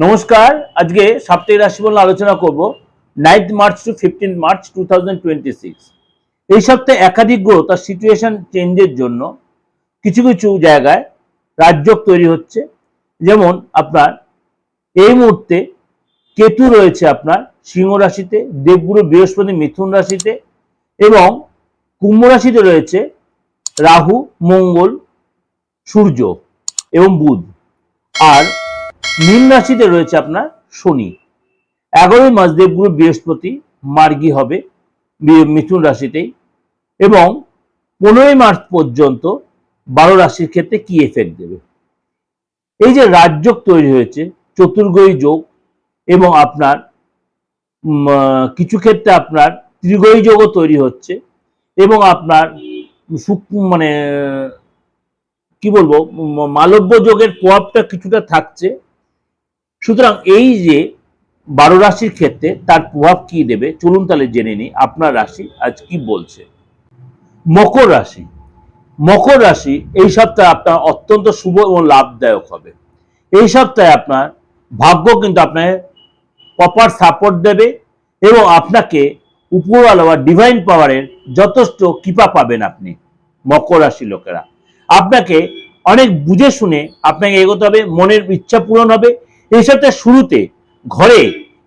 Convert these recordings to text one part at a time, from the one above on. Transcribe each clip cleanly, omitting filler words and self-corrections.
নমস্কার। আজকে সাপ্তাহিক রাশিফল আলোচনা করব 9 মার্চ টু 15 মার্চ 2026। এই সপ্তাহে একাধিক গ্রহ তার সিচুয়েশন চেঞ্জের জন্য কিছু কিছু জায়গায় রাজযোগ তৈরি হচ্ছে। যেমন আপনার এই মুহূর্তে কেতু রয়েছে আপনার সিংহ রাশিতে, দেবগুরু বৃহস্পতি মিথুন রাশিতে এবং কুম্ভ রাশিতে রয়েছে রাহু, মঙ্গল, সূর্য এবং বুধ। আর মীন রাশিতে রয়েছে আপনার শনি। 11 মাস দেবগুরু বৃহস্পতি মার্গী হবে মিথুন রাশিতেই এবং 15 মার্চ পর্যন্ত 12 রাশির ক্ষেত্রে কি এফেক্ট দেবে। এই যে রাজযোগ তৈরি হয়েছে, চতুর্গ্রহী যোগ এবং আপনার কিছু ক্ষেত্রে আপনার ত্রিগ্রহী যোগও তৈরি হচ্ছে এবং আপনার মানে কি বলবো মালব্য যোগের প্রভাবটা কিছুটা থাকছে। সুতরাং এই যে 12 রাশির ক্ষেত্রে তার প্রভাব কি দেবে চলুন তাহলে জেনে নিই আপনার রাশি আজ কি বলছে। মকর রাশি। মকর রাশি এই সপ্তাহে আপনার অত্যন্ত শুভ এবং লাভদায়ক হবে। এই সপ্তাহে আপনার ভাগ্য কিন্তু আপনাকে প্রপার সাপোর্ট দেবে এবং আপনাকে উপরওয়ালা বা ডিভাইন পাওয়ারের যথেষ্ট কৃপা পাবেন আপনি। মকর রাশি লোকেরা আপনাকে অনেক বুঝে শুনে আপনাকে এগোতে হবে, মনের ইচ্ছা পূরণ হবে। এই সপ্তাহের শুরুতে ঘরে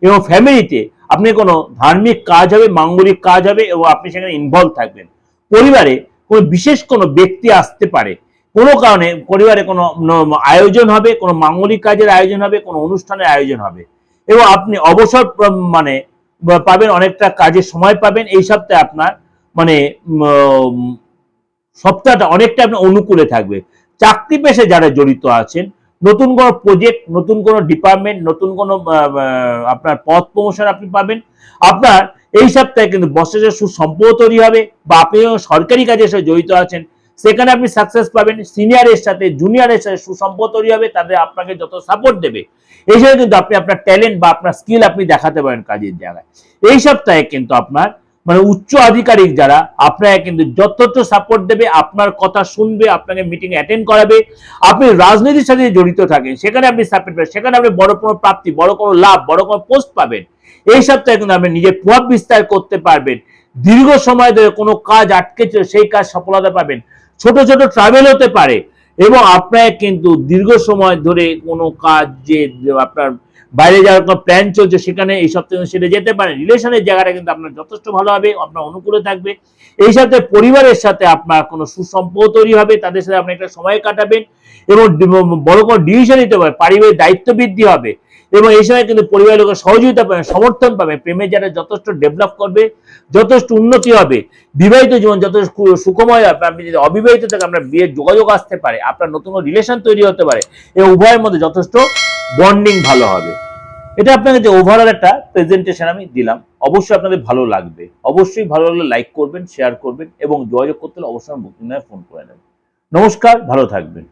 এবং ফ্যামিলিতে আপনি কোনো ধার্মিক কাজ হবে, মাঙ্গলিক কাজ হবে এবং আপনি সেখানে ইনভলভ থাকবেন। পরিবারে কোনো বিশেষ কোনো ব্যক্তি আসতে পারে, কোনো কারণে পরিবারে কোনো আয়োজন হবে, কোনো মাঙ্গলিক কাজের আয়োজন হবে, কোনো অনুষ্ঠানের আয়োজন হবে এবং আপনি অবসর মানে পাবেন, অনেকটা কাজের সময় পাবেন। এই সপ্তাহে আপনার মানে সপ্তাহটা অনেকটা আপনার অনুকূলে থাকবে। চাকরি পেশায় যারা জড়িত আছেন, নতুন কোনো প্রজেক্ট, নতুন কোনো ডিপার্টমেন্ট, নতুন কোনো আপনার পদ প্রমোশন আপনি পাবেন। আপনার এই সপ্তাহে কিন্তু বসের সাথে সুসম্পর্ক তৈরি হবে বা আপনি সরকারি কাজের সাথে জড়িত আছেন সেখানে আপনি সাকসেস পাবেন। সিনিয়রের সাথে জুনিয়রের সাথে সুসম্পর্ক তৈরি হবে, তাদের আপনাকে যত সাপোর্ট দেবে এই সময় কিন্তু আপনি আপনার ট্যালেন্ট বা আপনার স্কিল আপনি দেখাতে পারেন কাজের জায়গায়। এই সপ্তাহে কিন্তু আপনার মানে উচ্চ আধিকারিক যারা আপনাকে কিন্তু যথেষ্ট সাপোর্ট দেবে, আপনার কথা শুনবে, আপনাকে মিটিং অ্যাটেন্ড করাবে। আপনি রাজনীতির সাথে জড়িত থাকেন সেখানে আপনি সাপোর্ট পাবেন, সেখানে আপনি বড় কোনো প্রাপ্তি, বড় কোনো লাভ, বড় কোনো পোস্ট পাবেন। এই সপ্তাহে কিন্তু আপনি নিজের প্রভাব বিস্তার করতে পারবেন। দীর্ঘ সময় ধরে কোনো কাজ আটকে ছিল সেই কাজ সফলতা পাবেন। ছোট ছোট ট্রাভেল হতে পারে এবং আপনার কিন্তু দীর্ঘ সময় ধরে কোনো কাজ যে আপনার বাইরে যাওয়ার কোনো প্ল্যান চলছে সেখানে এই সপ্তাহে সেটা যেতে পারেন। রিলেশনের জায়গাটা কিন্তু আপনার যথেষ্ট ভালো হবে, আপনার অনুকূলে থাকবে। এই সপ্তাহে পরিবারের সাথে আপনার কোনো সুসম্পর্ক তৈরি হবে, তাদের সাথে আপনি একটা সময় কাটাবেন এবং বড় কোনো ডিসিশন নিতে পারবেন, পারিবারিক দায়িত্ব বৃদ্ধি হবে এবং এই সময় কিন্তু পরিবারের লোকের সহযোগিতা পাবেন, সমর্থন পাবেন। প্রেমের যারা যথেষ্ট ডেভেলপ করবে, যথেষ্ট উন্নতি হবে। বিবাহিত জীবন যথেষ্ট সুখময় হবে। আপনি যদি অবিবাহিত থাকেন আপনার বিয়ের যোগাযোগ আসতে পারে, আপনার নতুন রিলেশন তৈরি হতে পারে এবং উভয়ের মধ্যে যথেষ্ট বন্ডিং ভালো হবে। এটা আপনাকে যে ওভারঅল একটা প্রেজেন্টেশন আমি দিলাম, অবশ্যই আপনাদের ভালো লাগবে। অবশ্যই ভালো লাগলে লাইক করবেন, শেয়ার করবেন এবং যোগাযোগ করতে হলে অবশ্যই বুকিং নাম্বারে ফোন করে নেবেন। নমস্কার, ভালো থাকবেন।